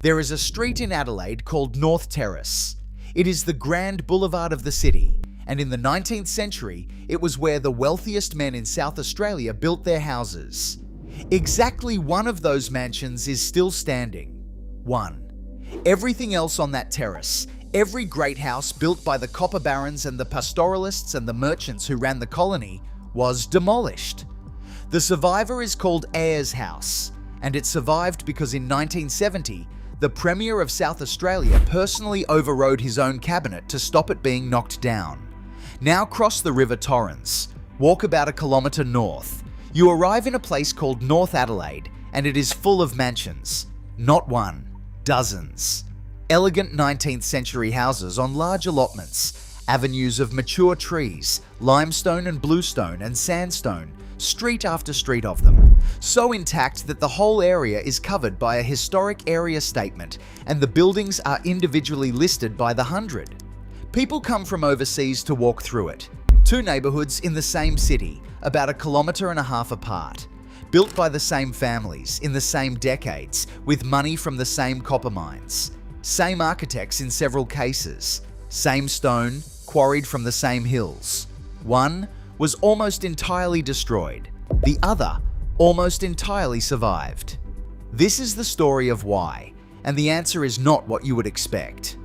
There is a street in Adelaide called North Terrace. It is the grand boulevard of the city, and in the 19th century, it was where the wealthiest men in South Australia built their houses. Exactly one of those mansions is still standing. One. Everything else on that terrace, every great house built by the copper barons and the pastoralists and the merchants who ran the colony, was demolished. The survivor is called Ayers House, and it survived because in 1970, the Premier of South Australia personally overrode his own cabinet to stop it being knocked down. Now cross the River Torrens, walk about a kilometre north. You arrive in a place called North Adelaide, and it is full of mansions. Not one, dozens. Elegant 19th century houses on large allotments, avenues of mature trees, limestone and bluestone and sandstone, street after street of them. So intact that the whole area is covered by a historic area statement, and the buildings are individually listed by the hundred. People come from overseas to walk through it. Two neighbourhoods in the same city, about a kilometre and a half apart. Built by the same families, in the same decades, with money from the same copper mines. Same architects in several cases. Same stone, quarried from the same hills. One was almost entirely destroyed. The other almost entirely survived. This is the story of why, and the answer is not what you would expect.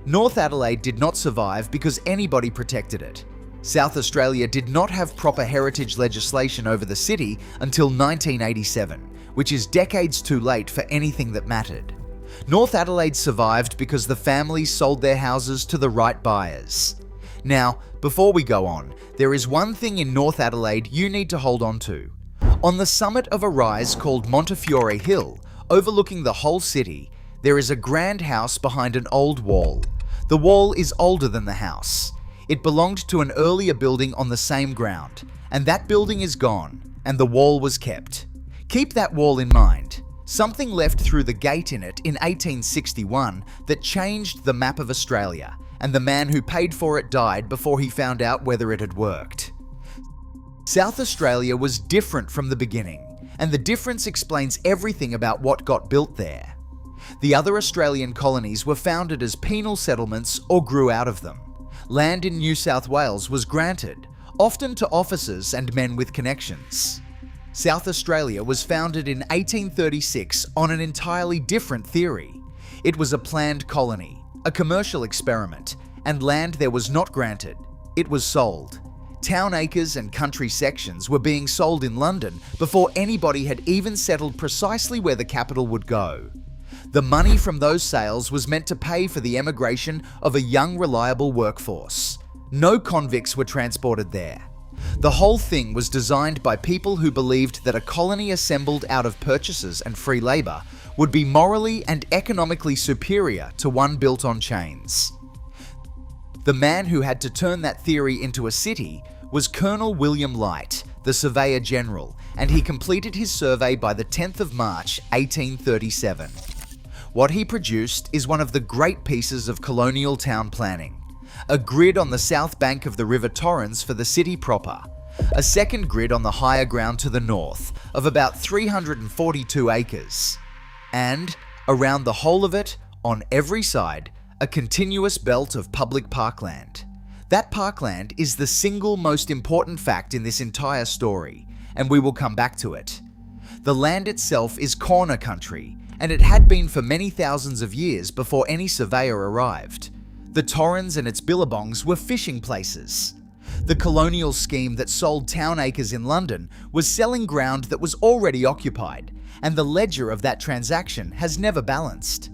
North Adelaide did not survive because anybody protected it. South Australia did not have proper heritage legislation over the city until 1987, which is decades too late for anything that mattered. North Adelaide survived because the families sold their houses to the right buyers. Now, before we go on, there is one thing in North Adelaide you need to hold on to. On the summit of a rise called Montefiore Hill, overlooking the whole city, there is a grand house behind an old wall. The wall is older than the house. It belonged to an earlier building on the same ground, and that building is gone, and the wall was kept. Keep that wall in mind. Something left through the gate in it in 1861 that changed the map of Australia, and the man who paid for it died before he found out whether it had worked. South Australia was different from the beginning, and the difference explains everything about what got built there. The other Australian colonies were founded as penal settlements or grew out of them. Land in New South Wales was granted, often to officers and men with connections. South Australia was founded in 1836 on an entirely different theory. It was a planned colony, a commercial experiment, and land there was not granted. It was sold. Town acres and country sections were being sold in London before anybody had even settled precisely where the capital would go. The money from those sales was meant to pay for the emigration of a young, reliable workforce. No convicts were transported there. The whole thing was designed by people who believed that a colony assembled out of purchases and free labour would be morally and economically superior to one built on chains. The man who had to turn that theory into a city was Colonel William Light, the Surveyor General, and he completed his survey by the 10th of March, 1837. What he produced is one of the great pieces of colonial town planning. A grid on the south bank of the River Torrens for the city proper. A second grid on the higher ground to the north of about 342 acres. And, around the whole of it, on every side, a continuous belt of public parkland. That parkland is the single most important fact in this entire story, and we will come back to it. The land itself is corner country, and it had been for many thousands of years before any surveyor arrived. The Torrens and its billabongs were fishing places. The colonial scheme that sold town acres in London was selling ground that was already occupied, and the ledger of that transaction has never balanced.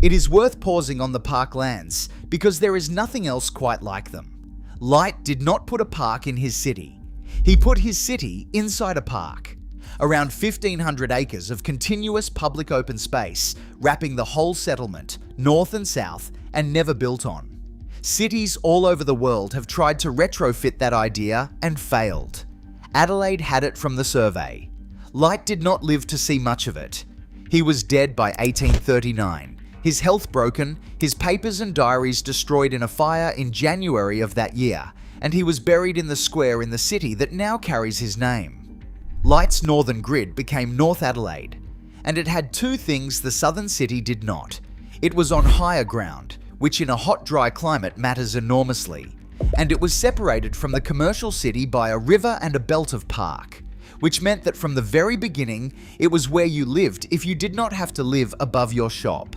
It is worth pausing on the park lands because there is nothing else quite like them. Light did not put a park in his city. He put his city inside a park. Around 1,500 acres of continuous public open space, wrapping the whole settlement, north and south, and never built on. Cities all over the world have tried to retrofit that idea and failed. Adelaide had it from the survey. Light did not live to see much of it. He was dead by 1839, his health broken, his papers and diaries destroyed in a fire in January of that year, and he was buried in the square in the city that now carries his name. Light's northern grid became North Adelaide, and it had two things the southern city did not. It was on higher ground, which in a hot, dry climate matters enormously, and it was separated from the commercial city by a river and a belt of park, which meant that from the very beginning, it was where you lived if you did not have to live above your shop.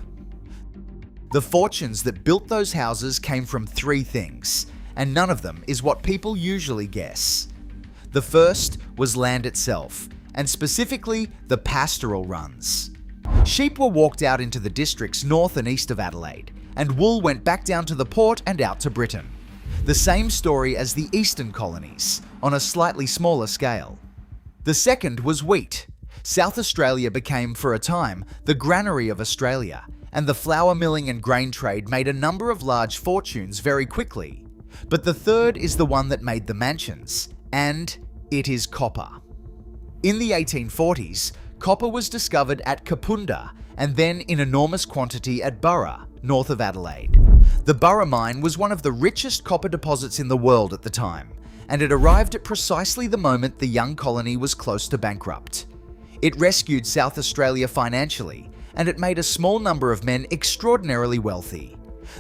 The fortunes that built those houses came from three things, and none of them is what people usually guess. The first was land itself, and specifically the pastoral runs. Sheep were walked out into the districts north and east of Adelaide, and wool went back down to the port and out to Britain. The same story as the eastern colonies, on a slightly smaller scale. The second was wheat. South Australia became, for a time, the granary of Australia, and the flour milling and grain trade made a number of large fortunes very quickly. But the third is the one that made the mansions, and it is copper. In the 1840s, copper was discovered at Kapunda and then in enormous quantity at Burra, north of Adelaide. The Burra mine was one of the richest copper deposits in the world at the time, and it arrived at precisely the moment the young colony was close to bankrupt. It rescued South Australia financially, and it made a small number of men extraordinarily wealthy.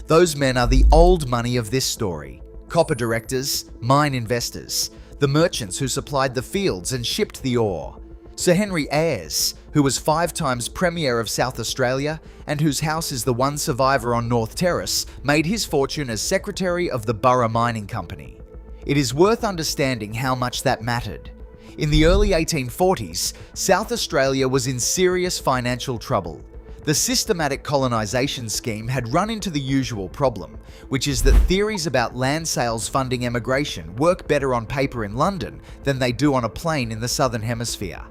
Those men are the old money of this story: copper directors, mine investors, the merchants who supplied the fields and shipped the ore. Sir Henry Ayres, who was 5 times Premier of South Australia and whose house is the one survivor on North Terrace, made his fortune as Secretary of the Burra Mining Company. It is worth understanding how much that mattered. In the early 1840s, South Australia was in serious financial trouble. The systematic colonisation scheme had run into the usual problem, which is that theories about land sales funding emigration work better on paper in London than they do on a plane in the Southern Hemisphere.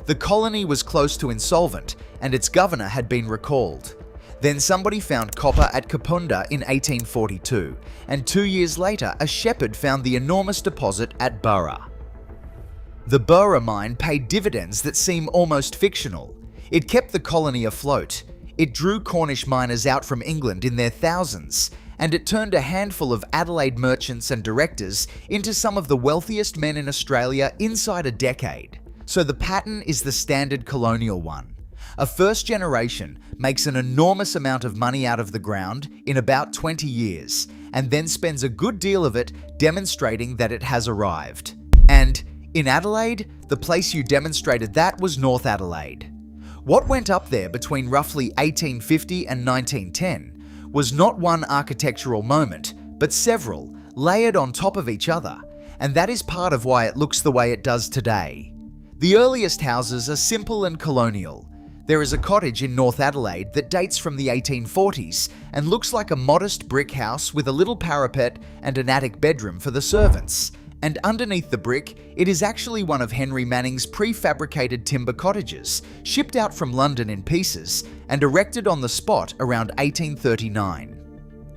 The colony was close to insolvent, and its governor had been recalled. Then somebody found copper at Kapunda in 1842, and 2 years later a shepherd found the enormous deposit at Burra. The Burra mine paid dividends that seem almost fictional. It kept the colony afloat. It drew Cornish miners out from England in their thousands, and it turned a handful of Adelaide merchants and directors into some of the wealthiest men in Australia inside a decade. So the pattern is the standard colonial one. A first generation makes an enormous amount of money out of the ground in about 20 years, and then spends a good deal of it demonstrating that it has arrived. And in Adelaide, the place you demonstrated that was North Adelaide. What went up there between roughly 1850 and 1910 was not one architectural moment, but several, layered on top of each other, and that is part of why it looks the way it does today. The earliest houses are simple and colonial. There is a cottage in North Adelaide that dates from the 1840s and looks like a modest brick house with a little parapet and an attic bedroom for the servants. And underneath the brick, it is actually one of Henry Manning's prefabricated timber cottages, shipped out from London in pieces and erected on the spot around 1839.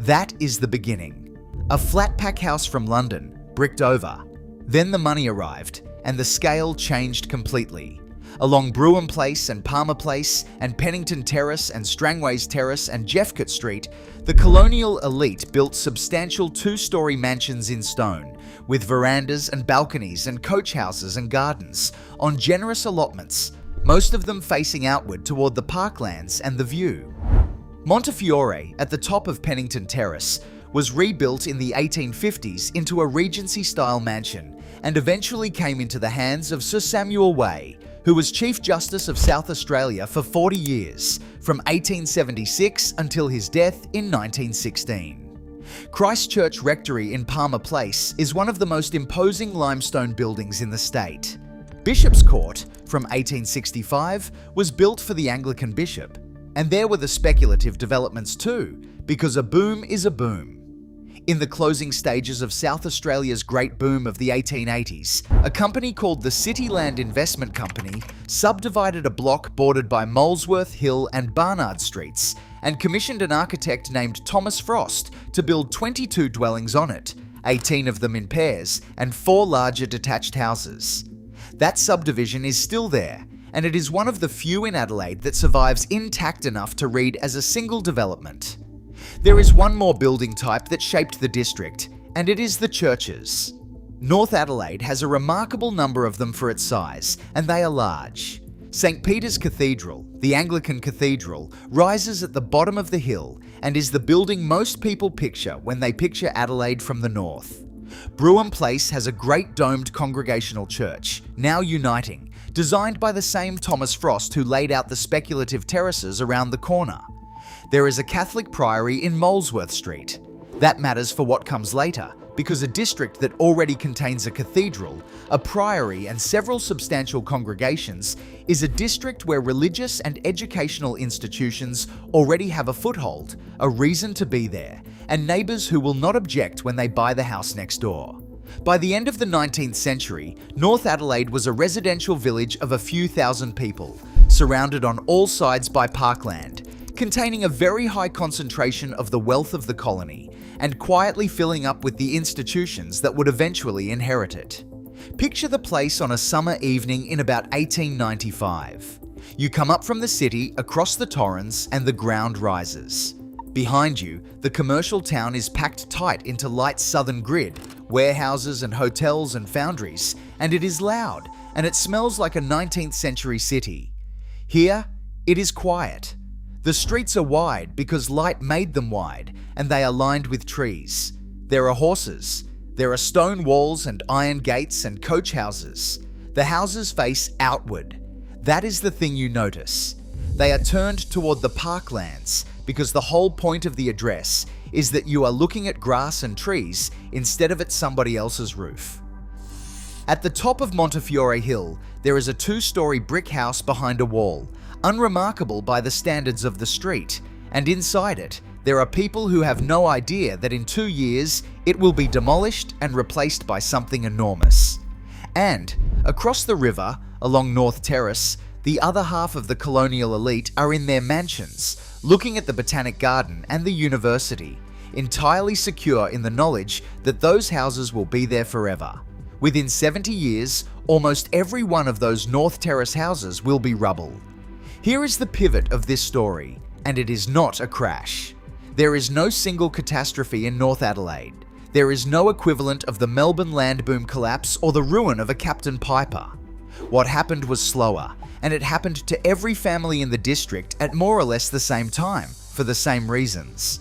That is the beginning. A flat pack house from London, bricked over. Then the money arrived, and the scale changed completely. Along Brougham Place and Palmer Place and Pennington Terrace and Strangways Terrace and Jeffcott Street, the colonial elite built substantial 2-storey mansions in stone, with verandas and balconies and coach houses and gardens, on generous allotments, most of them facing outward toward the parklands and the view. Montefiore, at the top of Pennington Terrace, was rebuilt in the 1850s into a Regency-style mansion and eventually came into the hands of Sir Samuel Way, who was Chief Justice of South Australia for 40 years, from 1876 until his death in 1916. Christchurch Rectory in Palmer Place is one of the most imposing limestone buildings in the state. Bishop's Court, from 1865, was built for the Anglican bishop, and there were the speculative developments too, because a boom is a boom. In the closing stages of South Australia's great boom of the 1880s, a company called the Cityland Investment Company subdivided a block bordered by Molesworth, Hill and Barnard Streets and commissioned an architect named Thomas Frost to build 22 dwellings on it, 18 of them in pairs and 4 larger detached houses. That subdivision is still there, and it is one of the few in Adelaide that survives intact enough to read as a single development. There is one more building type that shaped the district, and it is the churches. North Adelaide has a remarkable number of them for its size, and they are large. St. Peter's Cathedral, the Anglican cathedral, rises at the bottom of the hill and is the building most people picture when they picture Adelaide from the north. Brougham Place has a great domed congregational church, now uniting, designed by the same Thomas Frost who laid out the speculative terraces around the corner. There is a Catholic priory in Molesworth Street. That matters for what comes later, because a district that already contains a cathedral, a priory and several substantial congregations is a district where religious and educational institutions already have a foothold, a reason to be there, and neighbours who will not object when they buy the house next door. By the end of the 19th century, North Adelaide was a residential village of a few thousand people, surrounded on all sides by parkland, containing a very high concentration of the wealth of the colony, and quietly filling up with the institutions that would eventually inherit it. Picture the place on a summer evening in about 1895. You come up from the city, across the Torrens, and the ground rises. Behind you, the commercial town is packed tight into light southern grid, warehouses and hotels and foundries, and it is loud, and it smells like a 19th century city. Here, it is quiet. The streets are wide because light made them wide, and they are lined with trees. There are horses. There are stone walls and iron gates and coach houses. The houses face outward. That is the thing you notice. They are turned toward the parklands because the whole point of the address is that you are looking at grass and trees instead of at somebody else's roof. At the top of Montefiore Hill, there is a 2-story brick house behind a wall, unremarkable by the standards of the street, and inside it, there are people who have no idea that in 2 years it will be demolished and replaced by something enormous. And across the river, along North Terrace, the other half of the colonial elite are in their mansions, looking at the Botanic Garden and the university, entirely secure in the knowledge that those houses will be there forever. Within 70 years, almost every one of those North Terrace houses will be rubble. Here is the pivot of this story, and it is not a crash. There is no single catastrophe in North Adelaide. There is no equivalent of the Melbourne land boom collapse or the ruin of a Captain Piper. What happened was slower, and it happened to every family in the district at more or less the same time, for the same reasons.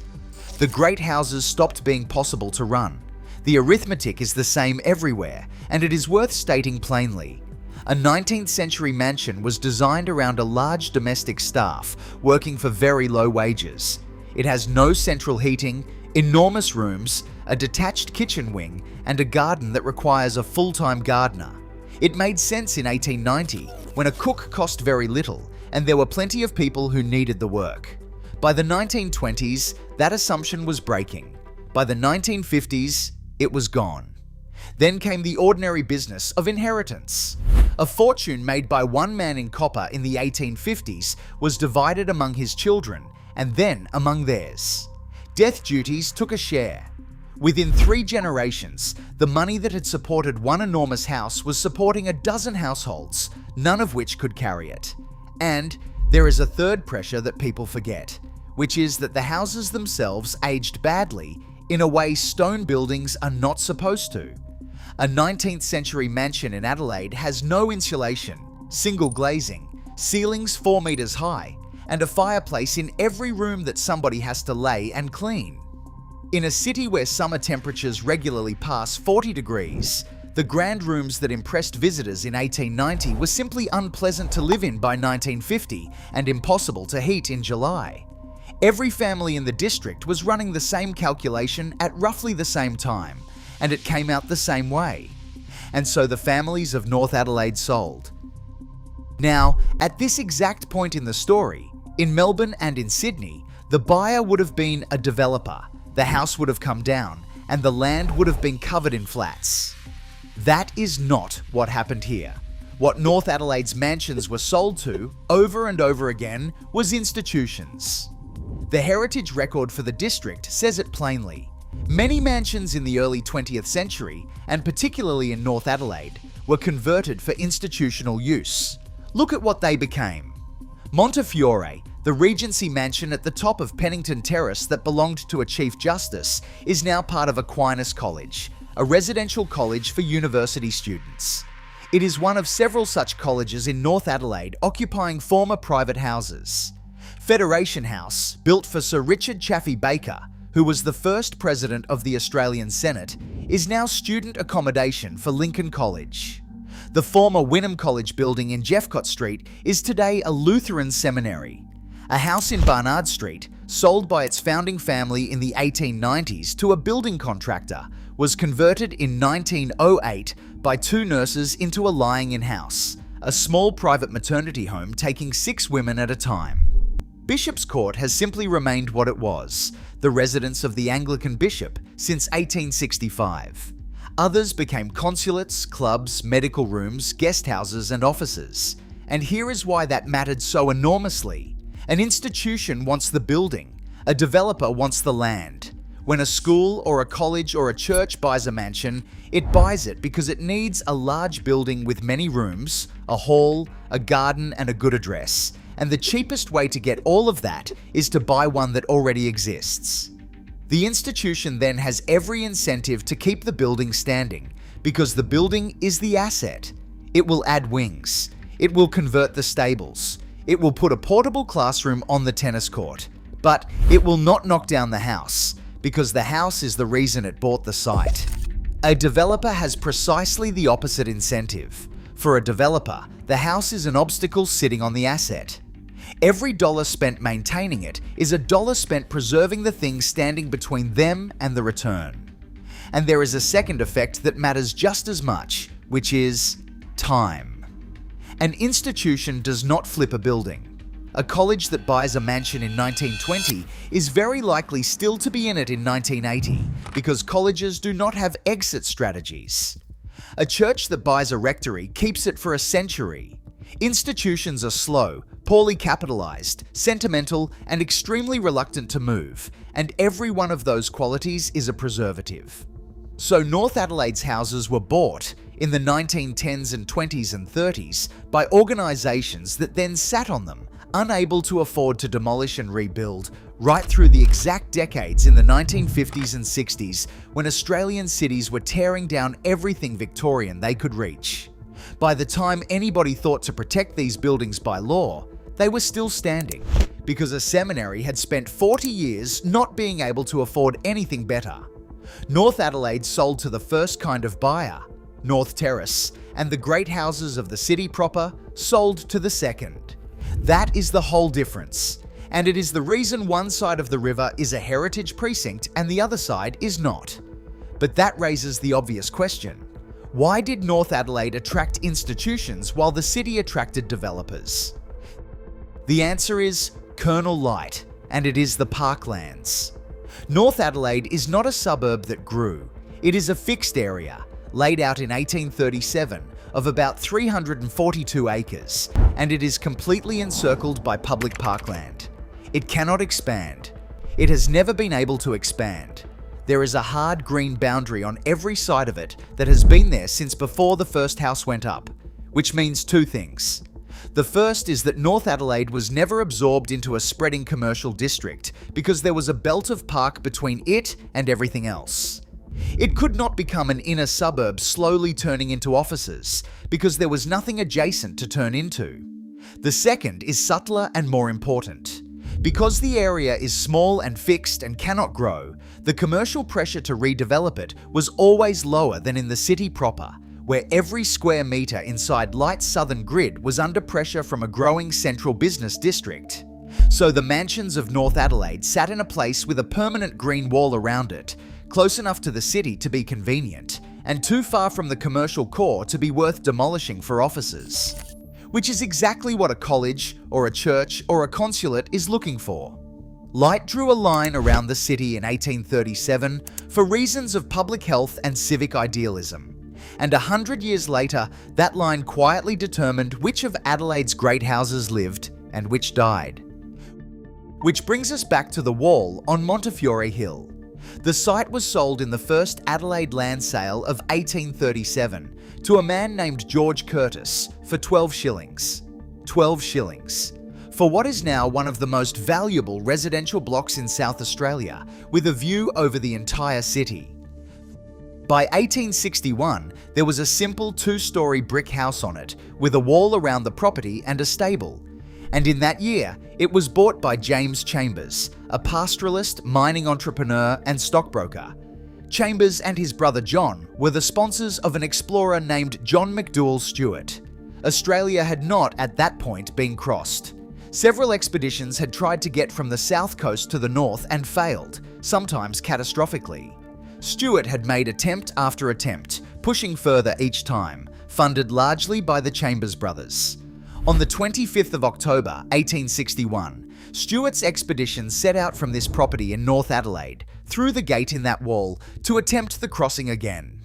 The great houses stopped being possible to run. The arithmetic is the same everywhere, and it is worth stating plainly. A 19th century mansion was designed around a large domestic staff working for very low wages. It has no central heating, enormous rooms, a detached kitchen wing, and a garden that requires a full-time gardener. It made sense in 1890, when a cook cost very little, and there were plenty of people who needed the work. By the 1920s, that assumption was breaking. By the 1950s, it was gone. Then came the ordinary business of inheritance. A fortune made by one man in copper in the 1850s was divided among his children, and then among theirs. Death duties took a share. Within 3 generations, the money that had supported one enormous house was supporting a dozen households, none of which could carry it. And there is a third pressure that people forget, which is that the houses themselves aged badly in a way stone buildings are not supposed to. A 19th century mansion in Adelaide has no insulation, single glazing, ceilings 4 meters high, and a fireplace in every room that somebody has to lay and clean. In a city where summer temperatures regularly pass 40 degrees, the grand rooms that impressed visitors in 1890 were simply unpleasant to live in by 1950 and impossible to heat in July. Every family in the district was running the same calculation at roughly the same time, and it came out the same way. And so the families of North Adelaide sold. Now, at this exact point in the story, in Melbourne and in Sydney, the buyer would have been a developer, the house would have come down, and the land would have been covered in flats. That is not what happened here. What North Adelaide's mansions were sold to, over and over again, was institutions. The heritage record for the district says it plainly. Many mansions in the early 20th century, and particularly in North Adelaide, were converted for institutional use. Look at what they became. Montefiore, the Regency mansion at the top of Pennington Terrace that belonged to a Chief Justice, is now part of Aquinas College, a residential college for university students. It is one of several such colleges in North Adelaide occupying former private houses. Federation House, built for Sir Richard Chaffey Baker, who was the first president of the Australian Senate, is now student accommodation for Lincoln College. The former Wynnum College building in Jeffcott Street is today a Lutheran seminary. A house in Barnard Street, sold by its founding family in the 1890s to a building contractor, was converted in 1908 by two nurses into a lying-in house, a small private maternity home taking 6 women at a time. Bishop's Court has simply remained what it was, the residence of the Anglican bishop, since 1865. Others became consulates, clubs, medical rooms, guest houses and offices. And here is why that mattered so enormously. An institution wants the building, a developer wants the land. When a school or a college or a church buys a mansion, it buys it because it needs a large building with many rooms, a hall, a garden and a good address. And the cheapest way to get all of that is to buy one that already exists. The institution then has every incentive to keep the building standing because the building is the asset. It will add wings. It will convert the stables. It will put a portable classroom on the tennis court. But it will not knock down the house, because the house is the reason it bought the site. A developer has precisely the opposite incentive. For a developer, the house is an obstacle sitting on the asset. Every dollar spent maintaining it is a dollar spent preserving the thing standing between them and the return. And there is a second effect that matters just as much, which is time. An institution does not flip a building. A college that buys a mansion in 1920 is very likely still to be in it in 1980 because colleges do not have exit strategies. A church that buys a rectory keeps it for a century. Institutions are slow, poorly capitalized, sentimental, and extremely reluctant to move, and every one of those qualities is a preservative. So North Adelaide's houses were bought in the 1910s and 20s and 30s by organisations that then sat on them, unable to afford to demolish and rebuild, right through the exact decades in the 1950s and 60s when Australian cities were tearing down everything Victorian they could reach. By the time anybody thought to protect these buildings by law, they were still standing, because a seminary had spent 40 years not being able to afford anything better. North Adelaide sold to the first kind of buyer, North Terrace, and the great houses of the city proper sold to the second. That is the whole difference, and it is the reason one side of the river is a heritage precinct and the other side is not. But that raises the obvious question. Why did North Adelaide attract institutions while the city attracted developers? The answer is Colonel Light, and it is the parklands. North Adelaide is not a suburb that grew. It is a fixed area, laid out in 1837, of about 342 acres, and it is completely encircled by public parkland. It cannot expand. It has never been able to expand. There is a hard green boundary on every side of it that has been there since before the first house went up, which means two things. The first is that North Adelaide was never absorbed into a spreading commercial district because there was a belt of park between it and everything else. It could not become an inner suburb slowly turning into offices because there was nothing adjacent to turn into. The second is subtler and more important. Because the area is small and fixed and cannot grow, the commercial pressure to redevelop it was always lower than in the city proper, where every square metre inside Light's southern grid was under pressure from a growing central business district. So the mansions of North Adelaide sat in a place with a permanent green wall around it, close enough to the city to be convenient, and too far from the commercial core to be worth demolishing for offices. Which is exactly what a college, or a church, or a consulate is looking for. Light drew a line around the city in 1837 for reasons of public health and civic idealism. And 100 years later, that line quietly determined which of Adelaide's great houses lived and which died. Which brings us back to the wall on Montefiore Hill. The site was sold in the first Adelaide land sale of 1837 to a man named George Curtis for 12 shillings. 12 shillings. For what is now one of the most valuable residential blocks in South Australia, with a view over the entire city. By 1861, there was a simple two-story brick house on it, with a wall around the property and a stable. And in that year, it was bought by James Chambers, a pastoralist, mining entrepreneur and stockbroker. Chambers and his brother John were the sponsors of an explorer named John McDouall Stuart. Australia had not, at that point, been crossed. Several expeditions had tried to get from the south coast to the north and failed, sometimes catastrophically. Stuart had made attempt after attempt, pushing further each time, funded largely by the Chambers brothers. On the 25th of October, 1861, Stuart's expedition set out from this property in North Adelaide, through the gate in that wall, to attempt the crossing again.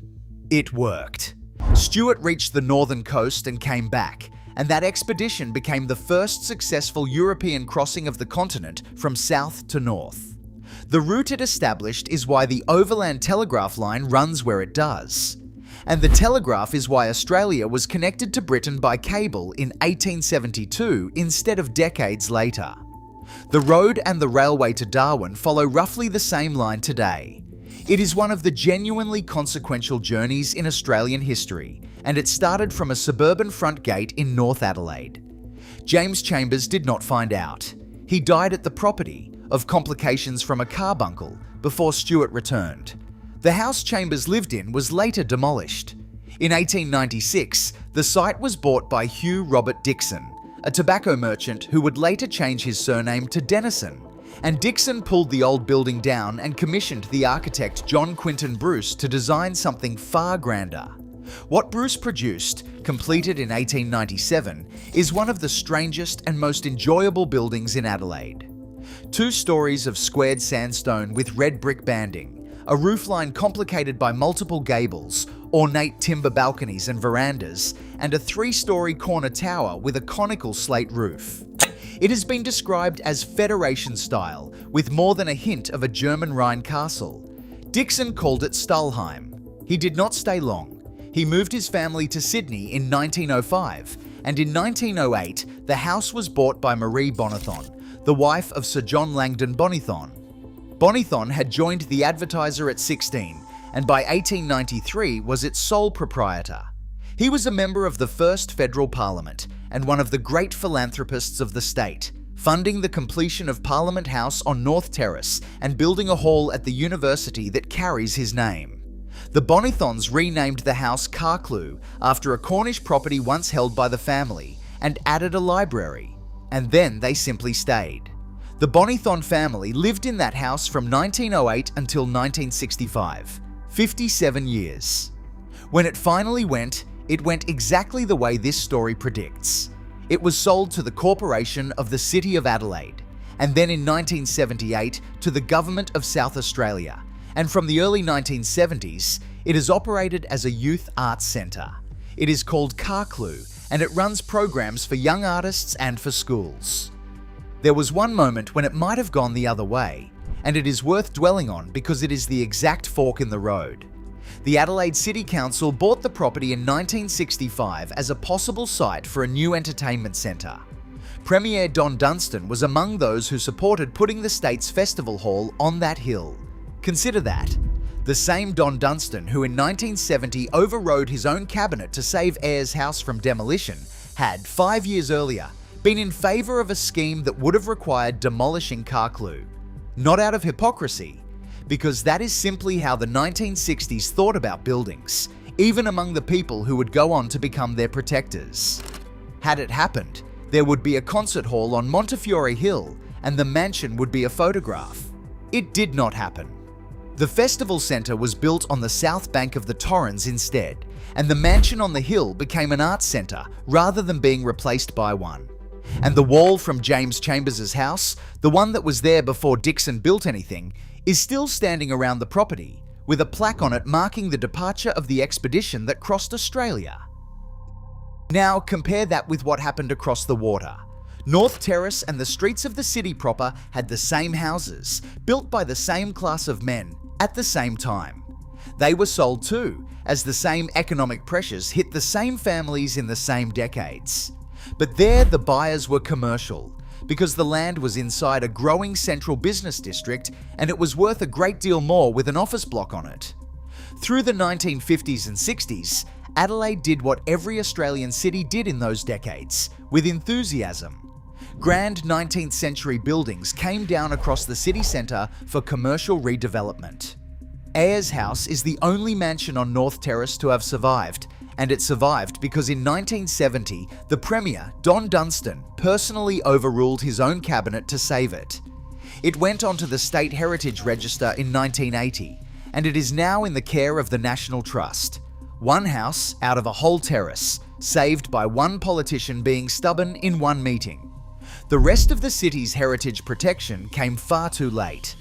It worked. Stuart reached the northern coast and came back, and that expedition became the first successful European crossing of the continent from south to north. The route it established is why the overland telegraph line runs where it does. And the telegraph is why Australia was connected to Britain by cable in 1872 instead of decades later. The road and the railway to Darwin follow roughly the same line today. It is one of the genuinely consequential journeys in Australian history, and it started from a suburban front gate in North Adelaide. James Chambers did not find out. He died at the property of complications from a carbuncle before Stuart returned. The house Chambers lived in was later demolished. In 1896, the site was bought by Hugh Robert Dixon, a tobacco merchant who would later change his surname to Dennison, and Dixon pulled the old building down and commissioned the architect John Quinton Bruce to design something far grander. What Bruce produced, completed in 1897, is one of the strangest and most enjoyable buildings in Adelaide. 2 stories of squared sandstone with red brick banding, a roofline complicated by multiple gables, ornate timber balconies and verandas, and a 3-story corner tower with a conical slate roof. It has been described as Federation style, with more than a hint of a German Rhine castle. Dixon called it Stahlheim. He did not stay long. He moved his family to Sydney in 1905, and in 1908, the house was bought by Marie Bonithon, the wife of Sir John Langdon Bonithon. Bonithon had joined the Advertiser at 16, and by 1893 was its sole proprietor. He was a member of the first federal parliament and one of the great philanthropists of the state, funding the completion of Parliament House on North Terrace and building a hall at the university that carries his name. The Bonithons renamed the house Carclew after a Cornish property once held by the family and added a library, and then they simply stayed. The Bonithon family lived in that house from 1908 until 1965, 57 years. When it finally went, it went exactly the way this story predicts. It was sold to the Corporation of the City of Adelaide, and then in 1978 to the Government of South Australia, and from the early 1970s, it is operated as a youth arts centre. It is called Carclew, and it runs programs for young artists and for schools. There was one moment when it might have gone the other way, and it is worth dwelling on because it is the exact fork in the road. The Adelaide City Council bought the property in 1965 as a possible site for a new entertainment centre. Premier Don Dunstan was among those who supported putting the state's festival hall on that hill. Consider that. The same Don Dunstan who in 1970 overrode his own cabinet to save Ayers House from demolition had, 5 years earlier, been in favour of a scheme that would have required demolishing Carclew. Not out of hypocrisy, because that is simply how the 1960s thought about buildings, even among the people who would go on to become their protectors. Had it happened, there would be a concert hall on Montefiore Hill and the mansion would be a photograph. It did not happen. The festival centre was built on the south bank of the Torrens instead, and the mansion on the hill became an arts centre rather than being replaced by one. And the wall from James Chambers' house, the one that was there before Dixon built anything, is still standing around the property, with a plaque on it marking the departure of the expedition that crossed Australia. Now compare that with what happened across the water. North Terrace and the streets of the city proper had the same houses, built by the same class of men, at the same time. They were sold too, as the same economic pressures hit the same families in the same decades. But there the buyers were commercial, because the land was inside a growing central business district and it was worth a great deal more with an office block on it. Through the 1950s and 60s, Adelaide did what every Australian city did in those decades, with enthusiasm. Grand 19th century buildings came down across the city centre for commercial redevelopment. Ayers House is the only mansion on North Terrace to have survived, and it survived because in 1970, the Premier, Don Dunstan, personally overruled his own cabinet to save it. It went onto the State Heritage Register in 1980, and it is now in the care of the National Trust. One house out of a whole terrace, saved by one politician being stubborn in one meeting. The rest of the city's heritage protection came far too late.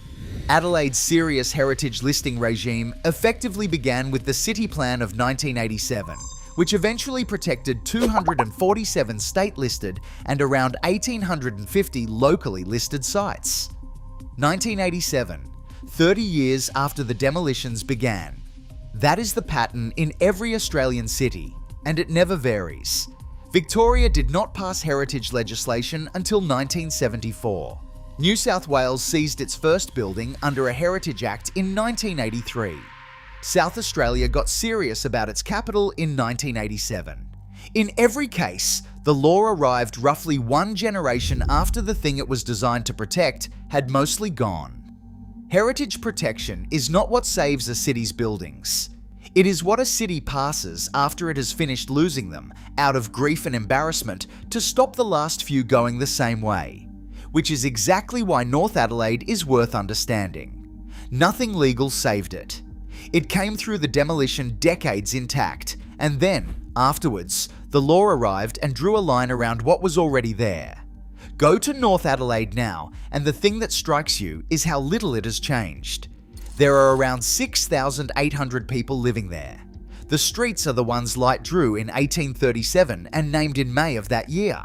Adelaide's serious heritage listing regime effectively began with the City Plan of 1987, which eventually protected 247 state-listed and around 1,850 locally listed sites. 1987, 30 years after the demolitions began. That is the pattern in every Australian city, and it never varies. Victoria did not pass heritage legislation until 1974. New South Wales seized its first building under a Heritage Act in 1983. South Australia got serious about its capital in 1987. In every case, the law arrived roughly one generation after the thing it was designed to protect had mostly gone. Heritage protection is not what saves a city's buildings. It is what a city passes after it has finished losing them, out of grief and embarrassment, to stop the last few going the same way. Which is exactly why North Adelaide is worth understanding. Nothing legal saved it. It came through the demolition decades intact, and then, afterwards, the law arrived and drew a line around what was already there. Go to North Adelaide now, and the thing that strikes you is how little it has changed. There are around 6,800 people living there. The streets are the ones Light drew in 1837 and named in May of that year.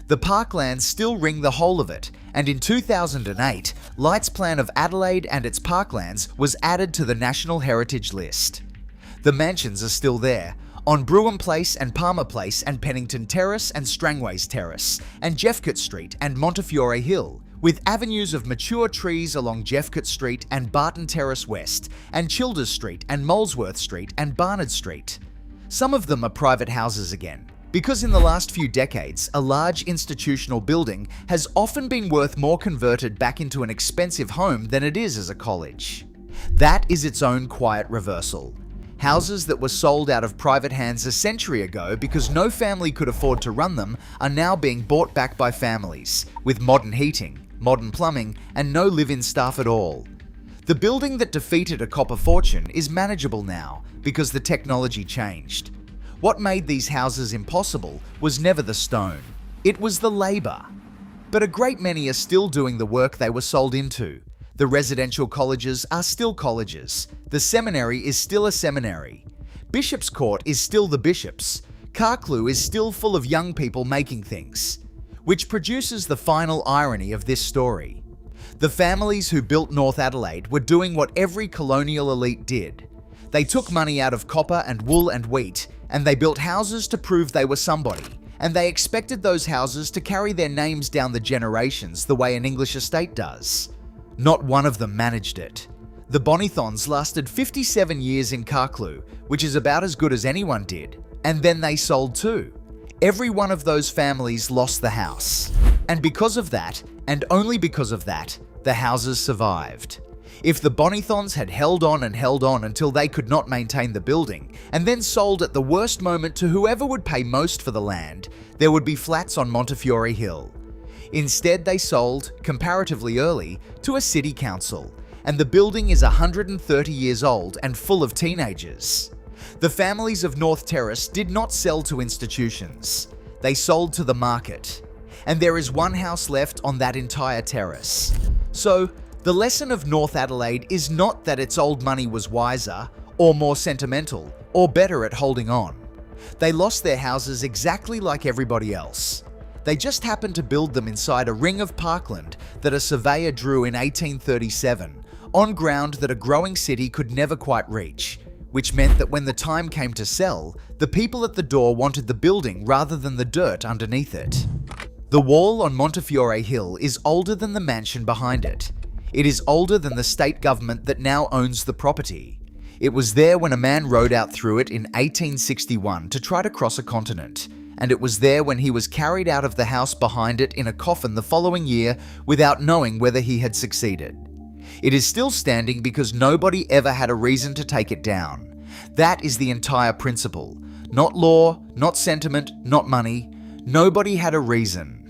The parklands still ring the whole of it, and in 2008, Light's plan of Adelaide and its parklands was added to the National Heritage List. The mansions are still there, on Brougham Place and Palmer Place and Pennington Terrace and Strangways Terrace, and Jeffcott Street and Montefiore Hill, with avenues of mature trees along Jeffcott Street and Barton Terrace West, and Childers Street and Molesworth Street and Barnard Street. Some of them are private houses again, because in the last few decades, a large institutional building has often been worth more converted back into an expensive home than it is as a college. That is its own quiet reversal. Houses that were sold out of private hands a century ago because no family could afford to run them are now being bought back by families, with modern heating, modern plumbing, and no live-in staff at all. The building that defeated a copper fortune is manageable now because the technology changed. What made these houses impossible was never the stone, it was the labour. But a great many are still doing the work they were sold into. The residential colleges are still colleges. The seminary is still a seminary. Bishop's Court is still the Bishops. Carclew is still full of young people making things. Which produces the final irony of this story. The families who built North Adelaide were doing what every colonial elite did. They took money out of copper and wool and wheat, and they built houses to prove they were somebody, and they expected those houses to carry their names down the generations the way an English estate does. Not one of them managed it. The Bonnythons lasted 57 years in Carclew, which is about as good as anyone did, and then they sold too. Every one of those families lost the house. And because of that, and only because of that, the houses survived. If the Bonnythons had held on until they could not maintain the building, and then sold at the worst moment to whoever would pay most for the land, there would be flats on Montefiore Hill. Instead, they sold, comparatively early, to a city council, and the building is 130 years old and full of teenagers. The families of North Terrace did not sell to institutions. They sold to the market. And there is one house left on that entire terrace. So, the lesson of North Adelaide is not that its old money was wiser, or more sentimental, or better at holding on. They lost their houses exactly like everybody else. They just happened to build them inside a ring of parkland that a surveyor drew in 1837, on ground that a growing city could never quite reach, which meant that when the time came to sell, the people at the door wanted the building rather than the dirt underneath it. The wall on Montefiore Hill is older than the mansion behind it. It is older than the state government that now owns the property. It was there when a man rode out through it in 1861 to try to cross a continent, and it was there when he was carried out of the house behind it in a coffin the following year without knowing whether he had succeeded. It is still standing because nobody ever had a reason to take it down. That is the entire principle. Not law, not sentiment, not money. Nobody had a reason.